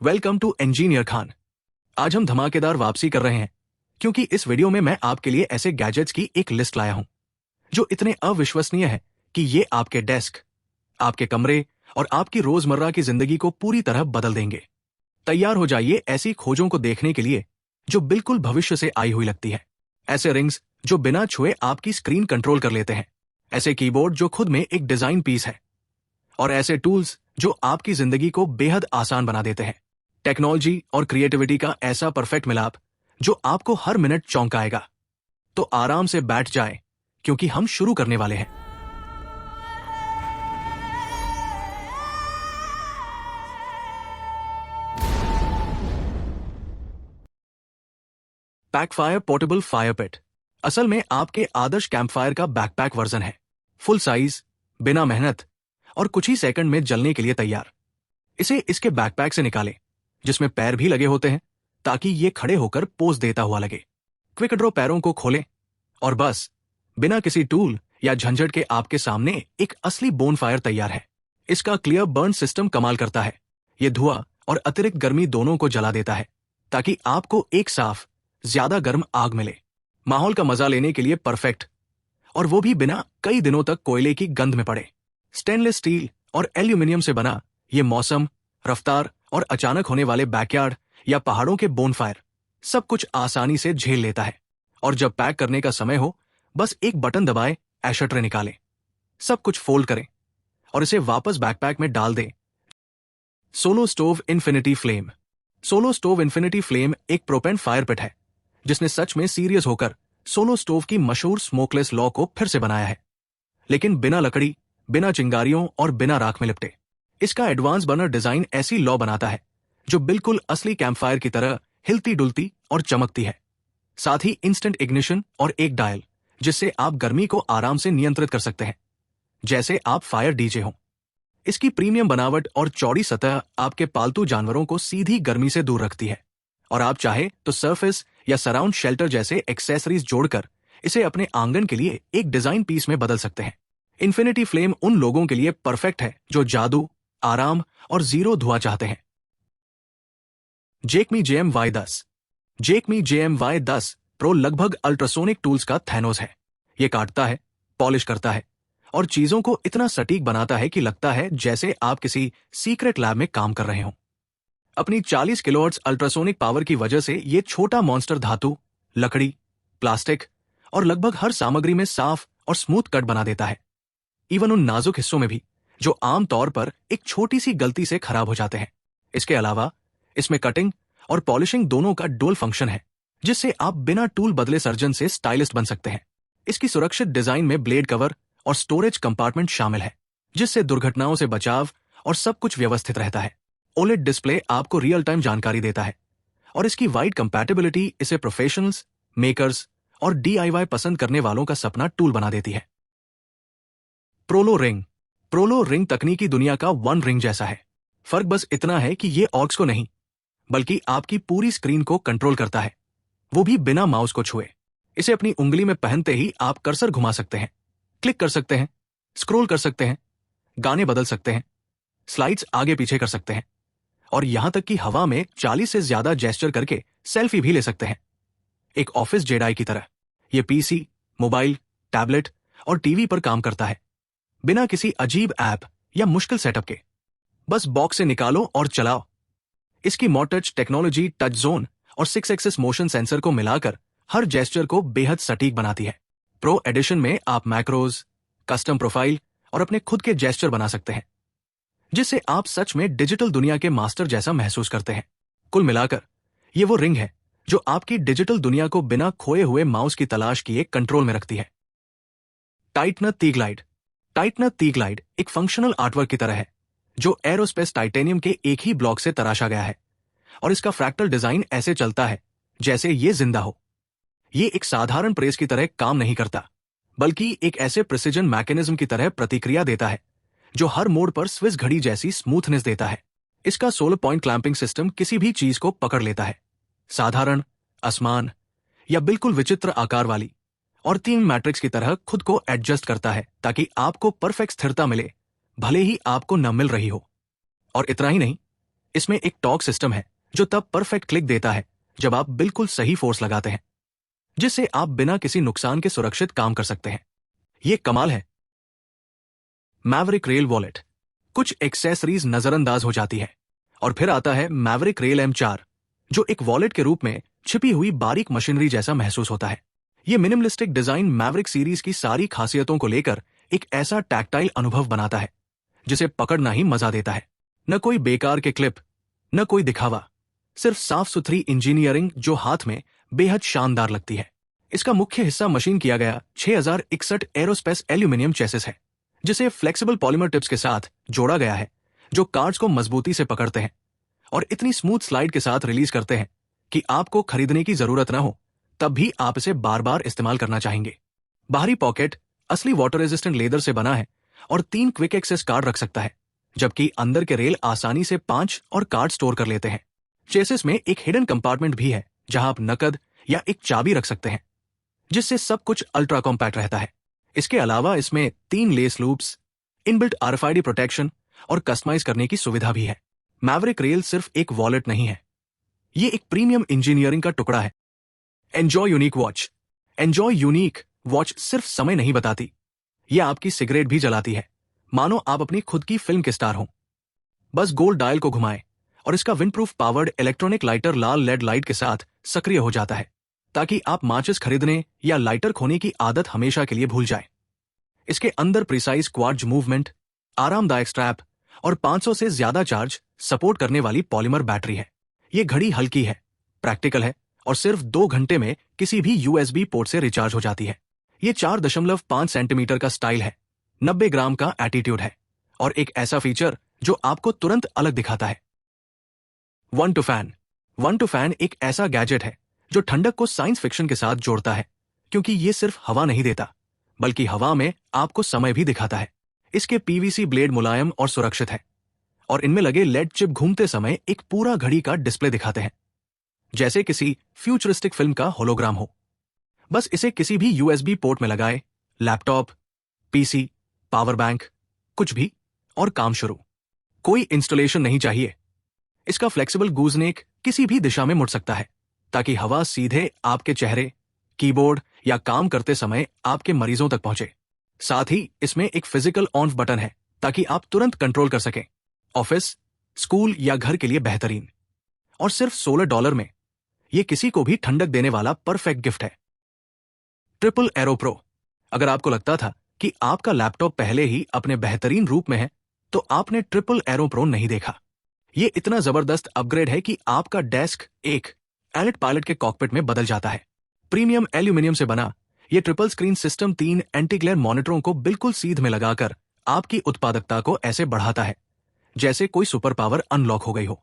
Welcome to engineer Khan. आज हम धमाकेदार वापसी कर रहे हैं क्योंकि इस वीडियो में मैं आपके लिए ऐसे गैजेट्स की एक लिस्ट लाया हूं जो इतने अविश्वसनीय है कि ये आपके डेस्क, आपके कमरे और आपकी रोजमर्रा की जिंदगी को पूरी तरह बदल देंगे। तैयार हो जाइए ऐसी खोजों को देखने के लिए जो बिल्कुल भविष्य से आई हुई लगती है। ऐसे रिंग्स जो बिना छुए आपकी स्क्रीन कंट्रोल कर लेते हैं, ऐसे कीबोर्ड जो खुद में एक डिजाइन पीस है, और ऐसे टूल्स जो आपकी जिंदगी को बेहद आसान बना देते हैं। टेक्नोलॉजी और क्रिएटिविटी का ऐसा परफेक्ट मिलाप जो आपको हर मिनट चौंकाएगा। तो आराम से बैठ जाएं क्योंकि हम शुरू करने वाले हैं। पैकफायर पोर्टेबल फायर पिट असल में आपके आदर्श कैंपफायर का बैकपैक वर्जन है। फुल साइज, बिना मेहनत और कुछ ही सेकंड में जलने के लिए तैयार। इसे इसके बैकपैक से निकालें जिसमें पैर भी लगे होते हैं ताकि ये खड़े होकर पोज देता हुआ लगे। क्विक ड्रॉ पैरों को खोलें और बस बिना किसी टूल या झंझट के आपके सामने एक असली बोन फायर तैयार है। इसका क्लियर बर्न सिस्टम कमाल करता है। ये धुआं और अतिरिक्त गर्मी दोनों को जला देता है ताकि आपको एक साफ, ज्यादा गर्म आग मिले। माहौल का मजा लेने के लिए परफेक्ट, और वो भी बिना कई दिनों तक कोयले की गंध में पड़े। स्टेनलेस स्टील और एल्यूमिनियम से बना ये मौसम, रफ्तार और अचानक होने वाले बैकयार्ड या पहाड़ों के बोनफायर सब कुछ आसानी से झेल लेता है। और जब पैक करने का समय हो, बस एक बटन दबाए, एशर ट्रे निकालें, सब कुछ फोल्ड करें और इसे वापस बैकपैक में डाल दें। Solo stove infinity flame. Solo stove infinity flame एक प्रोपेन फायर पिट है जिसने सच में सीरियस होकर सोलो स्टोव की मशहूर स्मोकलेस लॉ को फिर से बनाया है, लेकिन बिना लकड़ी, बिना चिंगारियों और बिना राख में लिपटे। इसका एडवांस बर्नर डिजाइन ऐसी लॉ बनाता है जो बिल्कुल असली कैंपफायर की तरह हिलती डुलती और चमकती है। साथ ही इंस्टेंट इग्निशन और एक डायल जिससे आप गर्मी को आराम से नियंत्रित कर सकते हैं, जैसे आप फायर डीजे हों। इसकी प्रीमियम बनावट और चौड़ी सतह आपके पालतू जानवरों को सीधी गर्मी से दूर रखती है, और आप चाहे तो सरफेस या सराउंड शेल्टर जैसे एक्सेसरीज जोड़कर इसे अपने आंगन के लिए एक डिजाइन पीस में बदल सकते हैं। इन्फिनिटी फ्लेम उन लोगों के लिए परफेक्ट है जो जादू, आराम और जीरो धुआं चाहते हैं। जेकमी JM-Y10। जेकमी JM-Y10 प्रो लगभग अल्ट्रासोनिक टूल्स का थैनोस है। ये काटता है, पॉलिश करता है और चीजों को इतना सटीक बनाता है कि लगता है जैसे आप किसी सीक्रेट लैब में काम कर रहे हों। अपनी 40 किलोहर्ट्ज अल्ट्रासोनिक पावर की वजह से ये छोटा मॉन्स्टर धातु, लकड़ी, प्लास्टिक और लगभग हर सामग्री में साफ और स्मूथ कट बना देता है, इवन उन नाजुक हिस्सों में भी जो आमतौर पर एक छोटी सी गलती से खराब हो जाते हैं। इसके अलावा इसमें कटिंग और पॉलिशिंग दोनों का डुअल फंक्शन है, जिससे आप बिना टूल बदले सर्जन से स्टाइलिस्ट बन सकते हैं। इसकी सुरक्षित डिजाइन में ब्लेड कवर और स्टोरेज कंपार्टमेंट शामिल है, जिससे दुर्घटनाओं से बचाव और सब कुछ व्यवस्थित रहता है। ओलेड डिस्प्ले आपको रियल टाइम जानकारी देता है, और इसकी वाइड कंपैटिबिलिटी इसे प्रोफेशनल्स, मेकर्स और DIY पसंद करने वालों का सपना टूल बना देती है। प्रोलो रिंग। प्रोलो रिंग तकनीकी दुनिया का वन रिंग जैसा है। फर्क बस इतना है कि ये ऑक्स को नहीं, बल्कि आपकी पूरी स्क्रीन को कंट्रोल करता है, वो भी बिना माउस को छुए। इसे अपनी उंगली में पहनते ही आप कर्सर घुमा सकते हैं, क्लिक कर सकते हैं, स्क्रॉल कर सकते हैं, गाने बदल सकते हैं, स्लाइड्स आगे पीछे कर सकते हैं, और यहां तक कि हवा में 40 से ज्यादा जेस्चर करके सेल्फी भी ले सकते हैं, एक ऑफिस जेडाई की तरह। ये PC, मोबाइल, टैबलेट और टीवी पर काम करता है, बिना किसी अजीब ऐप या मुश्किल सेटअप के। बस बॉक्स से निकालो और चलाओ। इसकी मोटच टेक्नोलॉजी टच जोन और 6 एक्सिस मोशन सेंसर को मिलाकर हर जेस्चर को बेहद सटीक बनाती है। प्रो एडिशन में आप मैक्रोज, कस्टम प्रोफाइल और अपने खुद के जेस्चर बना सकते हैं, जिससे आप सच में डिजिटल दुनिया के मास्टर जैसा महसूस करते हैं। कुल मिलाकर ये वो रिंग है जो आपकी डिजिटल दुनिया को बिना खोए हुए माउस की तलाश किए कंट्रोल में रखती है। टाइटनर T-Glide। टाइटनर T-Glide एक फंक्शनल आर्टवर्क की तरह है जो एरोस्पेस टाइटेनियम के एक ही ब्लॉक से तराशा गया है, और इसका फ्रैक्टल डिजाइन ऐसे चलता है जैसे ये जिंदा हो। ये एक साधारण प्रेस की तरह काम नहीं करता, बल्कि एक ऐसे प्रिसिजन मैकेनिज्म की तरह प्रतिक्रिया देता है जो हर मोड़ पर स्विस घड़ी जैसी स्मूथनेस देता है। इसका 16 पॉइंट क्लैंपिंग सिस्टम किसी भी चीज को पकड़ लेता है, साधारण, असमान या बिल्कुल विचित्र आकार वाली, और 3 मैट्रिक्स की तरह खुद को एडजस्ट करता है ताकि आपको परफेक्ट स्थिरता मिले, भले ही आपको न मिल रही हो। और इतना ही नहीं, इसमें एक टॉर्क सिस्टम है जो तब परफेक्ट क्लिक देता है जब आप बिल्कुल सही फोर्स लगाते हैं, जिससे आप बिना किसी नुकसान के सुरक्षित काम कर सकते हैं। ये कमाल है। Maverick rail wallet. कुछ एक्सेसरीज नजरअंदाज हो जाती है और फिर आता है मैवरिक रेल M4, जो एक वॉलेट के रूप में छिपी हुई बारीक मशीनरी जैसा महसूस होता है। ये मिनिमलिस्टिक डिजाइन मैवरिक सीरीज की सारी खासियतों को लेकर एक ऐसा टैक्टाइल अनुभव बनाता है जिसे पकड़ना ही मजा देता है। न कोई बेकार के क्लिप, न कोई दिखावा, सिर्फ साफ सुथरी इंजीनियरिंग जो हाथ में बेहद शानदार लगती है। इसका मुख्य हिस्सा मशीन किया गया 6061 एरोस्पेस एल्यूमिनियम चेसिस है, जिसे फ्लेक्सिबल पॉलीमर टिप्स के साथ जोड़ा गया है जो कार्ड्स को मजबूती से पकड़ते हैं और इतनी स्मूथ स्लाइड के साथ रिलीज करते हैं कि आपको खरीदने की जरूरत न हो तब भी आप इसे बार बार इस्तेमाल करना चाहेंगे। बाहरी पॉकेट असली वाटर रेजिस्टेंट लेदर से बना है और 3 क्विक एक्सेस कार्ड रख सकता है, जबकि अंदर के रेल आसानी से 5 और कार्ड स्टोर कर लेते हैं। चेसिस में एक हिडन कंपार्टमेंट भी है जहां आप नकद या एक चाबी रख सकते हैं, जिससे सब कुछ अल्ट्रा कॉम्पैक्ट रहता है। इसके अलावा इसमें 3 less loops, inbuilt RFID protection और कस्टमाइज करने की सुविधा भी है। मैवरिक रेल सिर्फ एक वॉलेट नहीं है, ये एक प्रीमियम इंजीनियरिंग का टुकड़ा है। Enjoy unique watch. Enjoy unique watch सिर्फ समय नहीं बताती, ये आपकी सिगरेट भी जलाती है, मानो आप अपनी खुद की फिल्म के स्टार हों। बस गोल्ड डायल को घुमाएं और इसका विंडप्रूफ पावर्ड इलेक्ट्रॉनिक लाइटर लाल लेड लाइट के साथ सक्रिय हो जाता है, ताकि आप माचिस खरीदने या लाइटर खोने की आदत हमेशा के लिए भूल जाएं। इसके अंदर प्रिसाइज क्वार्ट्ज मूवमेंट, आरामदायक स्ट्रैप और 500 से ज्यादा चार्ज सपोर्ट करने वाली पॉलीमर बैटरी है। ये घड़ी हल्की है, प्रैक्टिकल है और सिर्फ 2 घंटे में किसी भी USB पोर्ट से रिचार्ज हो जाती है। ये 4.5 सेंटीमीटर का स्टाइल है, 90 ग्राम का एटीट्यूड है और एक ऐसा फीचर जो आपको तुरंत अलग दिखाता है। One two fan. One two fan एक ऐसा गैजेट है जो ठंडक को साइंस फिक्शन के साथ जोड़ता है, क्योंकि ये सिर्फ हवा नहीं देता बल्कि हवा में आपको समय भी दिखाता है। इसके PVC ब्लेड मुलायम और सुरक्षित है और इनमें लगे लेड चिप घूमते समय एक पूरा घड़ी का डिस्प्ले दिखाते हैं, जैसे किसी फ्यूचरिस्टिक फिल्म का होलोग्राम हो। बस इसे किसी भी USB पोर्ट में लगाए, लैपटॉप, PC, पावर बैंक, कुछ भी, और काम शुरू। कोई इंस्टॉलेशन नहीं चाहिए। इसका फ्लेक्सिबल गूजनेक किसी भी दिशा में मुड़ सकता है, ताकि हवा सीधे आपके चेहरे, कीबोर्ड या काम करते समय आपके मरीजों तक पहुंचे। साथ ही इसमें एक फिजिकल ऑन बटन है ताकि आप तुरंत कंट्रोल कर सकें। ऑफिस, स्कूल या घर के लिए बेहतरीन। और सिर्फ $16 में यह किसी को भी ठंडक देने वाला परफेक्ट गिफ्ट है। Triple arrow pro. अगर आपको लगता था कि आपका लैपटॉप पहले ही अपने बेहतरीन रूप में है, तो आपने ट्रिपल एरो प्रो नहीं देखा। यह इतना जबरदस्त अपग्रेड है कि आपका डेस्क एक एलिट पायलट के कॉकपिट में बदल जाता है। प्रीमियम एल्यूमिनियम से बना यह triple screen system 3 anti glare मॉनिटरों को बिल्कुल सीध में लगाकर आपकी उत्पादकता को ऐसे बढ़ाता है जैसे कोई सुपर पावर अनलॉक हो गई हो।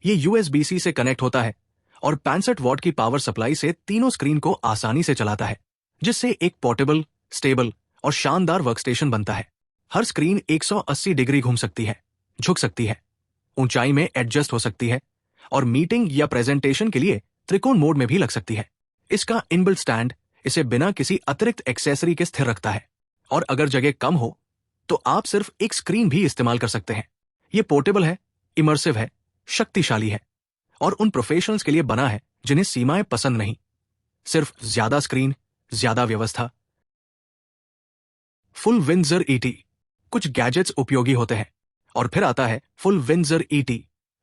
यह USB-C से कनेक्ट होता है और 65 वॉट की पावर सप्लाई से तीनों स्क्रीन को आसानी से चलाता है, जिससे एक पोर्टेबल, स्टेबल और शानदार वर्कस्टेशन बनता है। हर स्क्रीन 180 डिग्री घूम सकती है, झुक सकती है, ऊंचाई में एडजस्ट हो सकती है और मीटिंग या प्रेजेंटेशन के लिए त्रिकोण मोड में भी लग सकती है। इसका इनबिल्ट स्टैंड इसे बिना किसी अतिरिक्त एक्सेसरी के स्थिर रखता है और अगर जगह कम हो तो आप सिर्फ एक स्क्रीन भी इस्तेमाल कर सकते हैं। यह पोर्टेबल है, इमर्सिव है, शक्तिशाली है और उन प्रोफेशनल्स के लिए बना है जिन्हें सीमाएं पसंद नहीं, सिर्फ ज्यादा स्क्रीन, ज्यादा व्यवस्था। Full Windsor ET। कुछ गैजेट्स उपयोगी होते हैं और फिर आता है फुल विंडसर ET,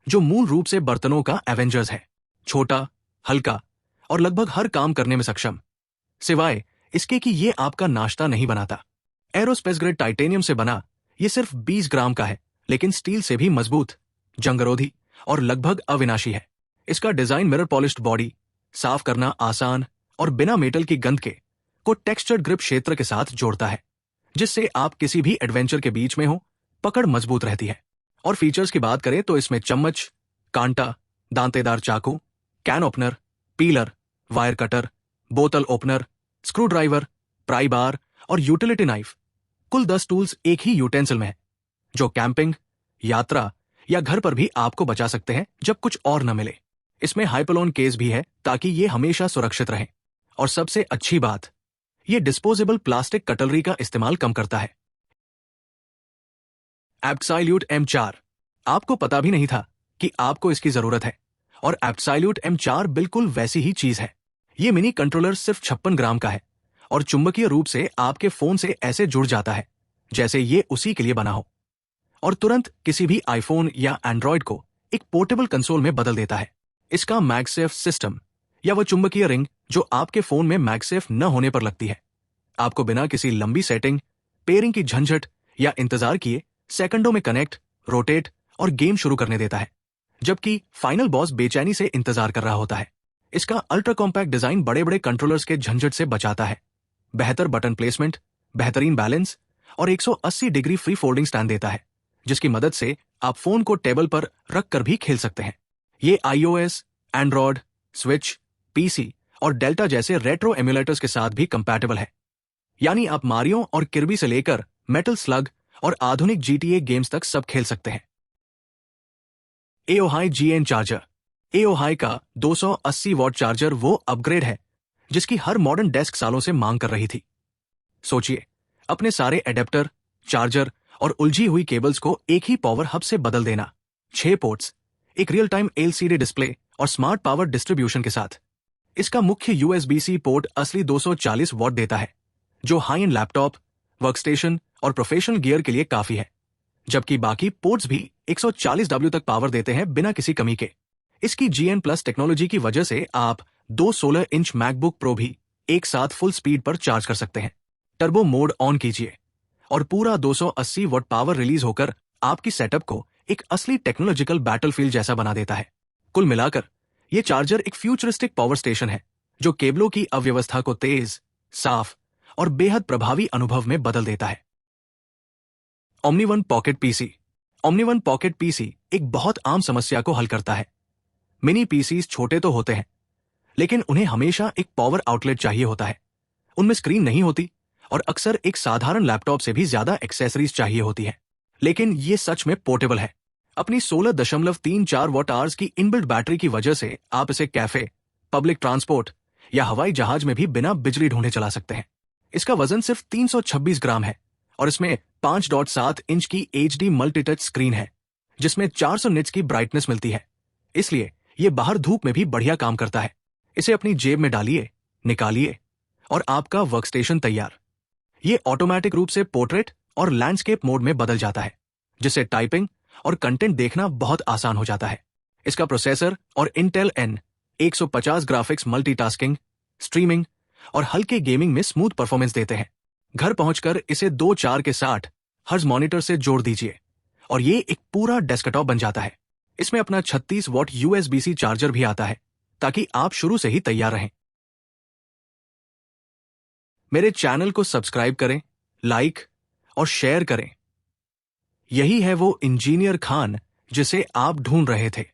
जो मूल रूप से बर्तनों का एवेंजर्स है। छोटा, हल्का और लगभग हर काम करने में सक्षम, सिवाय इसके कि ये आपका नाश्ता नहीं बनाता। एरोस्पेस ग्रेड टाइटेनियम से बना ये सिर्फ 20 ग्राम का है, लेकिन स्टील से भी मजबूत, जंगरोधी और लगभग अविनाशी है। इसका डिजाइन मिरर पॉलिश्ड बॉडी, साफ करना आसान और बिना मेटल की गंध के को टेक्सचर्ड ग्रिप क्षेत्र के साथ जोड़ता है, जिससे आप किसी भी एडवेंचर के बीच में हो, पकड़ मजबूत रहती है। और फीचर्स की बात करें तो इसमें चम्मच, कांटा, दांतेदार चाकू, can opener, pillar, wire cutter, बोतल ओपनर, स्क्रू ड्राइवर, प्राई बार और यूटिलिटी नाइफ, कुल 10 टूल्स एक ही यूटेंसिल में है, जो कैंपिंग, यात्रा या घर पर भी आपको बचा सकते हैं जब कुछ और न मिले। इसमें हाइपलोन केस भी है ताकि ये हमेशा सुरक्षित रहें। और सबसे अच्छी बात, ये डिस्पोजेबल प्लास्टिक कटलरी का इस्तेमाल कम करता है। Absolute M4। आपको पता भी नहीं था कि आपको इसकी जरूरत है, और एब्सोल्यूट M4 बिल्कुल वैसी ही चीज है। ये मिनी कंट्रोलर सिर्फ 56 ग्राम का है और चुंबकीय रूप से आपके फोन से ऐसे जुड़ जाता है जैसे ये उसी के लिए बना हो, और तुरंत किसी भी आईफोन या एंड्रॉयड को एक पोर्टेबल कंसोल में बदल देता है। इसका मैगसेफ सिस्टम या वह चुंबकीय रिंग जो आपके फोन में मैगसेफ न होने पर लगती है, आपको बिना किसी लंबी सेटिंग, पेयरिंग की झंझट या इंतजार किए सेकंडों में कनेक्ट, रोटेट और गेम शुरू करने देता है, जबकि फाइनल बॉस बेचैनी से इंतजार कर रहा होता है। इसका अल्ट्रा कॉम्पैक्ट डिजाइन बड़े बड़े कंट्रोलर्स के झंझट से बचाता है, बेहतर बटन प्लेसमेंट, बेहतरीन बैलेंस और 180 डिग्री फ्री फोल्डिंग स्टैंड देता है, जिसकी मदद से आप फोन को टेबल पर रख कर भी खेल सकते हैं। ये iOS, एंड्रॉयड, स्विच, पीसी और डेल्टा जैसे रेट्रो एमुलेटर्स के साथ भी कंपैटिबल है, यानी आप मारियो और किर्बी से लेकर मेटल स्लग और आधुनिक GTA गेम्स तक सब खेल सकते हैं। AOHi GN charger. AOHi का 280 वॉट चार्जर वो अपग्रेड है जिसकी हर मॉडर्न डेस्क सालों से मांग कर रही थी। सोचिए, अपने सारे एडेप्टर, चार्जर और उलझी हुई केबल्स को एक ही पावर हब से बदल देना, 6 पोर्ट्स, एक रियल टाइम LCD डिस्प्ले और स्मार्ट पावर डिस्ट्रीब्यूशन के साथ। इसका मुख्य USB-C पोर्ट असली 240 वॉट देता है, जो हाई एंड लैपटॉप, वर्कस्टेशन और प्रोफेशनल गियर के लिए काफी है, जबकि बाकी पोर्ट्स भी 140 W तक पावर देते हैं बिना किसी कमी के। इसकी GN+ टेक्नोलॉजी की वजह से आप 2 16 इंच मैकबुक प्रो भी एक साथ फुल स्पीड पर चार्ज कर सकते हैं। टर्बो मोड ऑन कीजिए और पूरा 280 वॉट पावर रिलीज होकर आपकी सेटअप को एक असली टेक्नोलॉजिकल बैटलफील्ड जैसा बना देता है। कुल मिलाकर यह चार्जर एक फ्यूचरिस्टिक पावर स्टेशन है जो केबलों की अव्यवस्था को तेज, साफ और बेहद प्रभावी अनुभव में बदल देता है। OmniOne pocket PC. OmniOne pocket PC एक बहुत आम समस्या को हल करता है। मिनी पीसीज छोटे तो होते हैं, लेकिन उन्हें हमेशा एक पावर आउटलेट चाहिए होता है। उनमें स्क्रीन नहीं होती और अक्सर एक साधारण लैपटॉप से भी ज्यादा एक्सेसरीज चाहिए होती है। लेकिन ये सच में पोर्टेबल है। अपनी 16.34 वॉट आवर्स की इनबिल्ट बैटरी की वजह से आप इसे कैफे, पब्लिक ट्रांसपोर्ट या हवाई जहाज में भी बिना बिजली ढूंढे चला सकते हैं। इसका वजन सिर्फ 326 ग्राम है और इसमें 5.7 इंच की HD मल्टी टच स्क्रीन है, जिसमें 400 निट्स की ब्राइटनेस मिलती है। इसलिए यह बाहर धूप में भी बढ़िया काम करता है। इसे अपनी जेब में डालिए, निकालिए और आपका वर्कस्टेशन तैयार। ये ऑटोमेटिक रूप से पोर्ट्रेट और लैंडस्केप मोड में बदल जाता है, जिससे टाइपिंग और कंटेंट देखना बहुत आसान हो जाता है। इसका प्रोसेसर और Intel N150 graphics multitasking, streaming और हल्के गेमिंग में स्मूथ परफॉर्मेंस देते हैं। घर पहुंचकर इसे 2.4 के 60 हर्ट्ज मॉनिटर से जोड़ दीजिए और ये एक पूरा डेस्कटॉप बन जाता है। इसमें अपना 36 वॉट USB-C चार्जर भी आता है, ताकि आप शुरू से ही तैयार रहें। मेरे चैनल को सब्सक्राइब करें, लाइक और शेयर करें। यही है वो इंजीनियर खान जिसे आप ढूंढ रहे थे।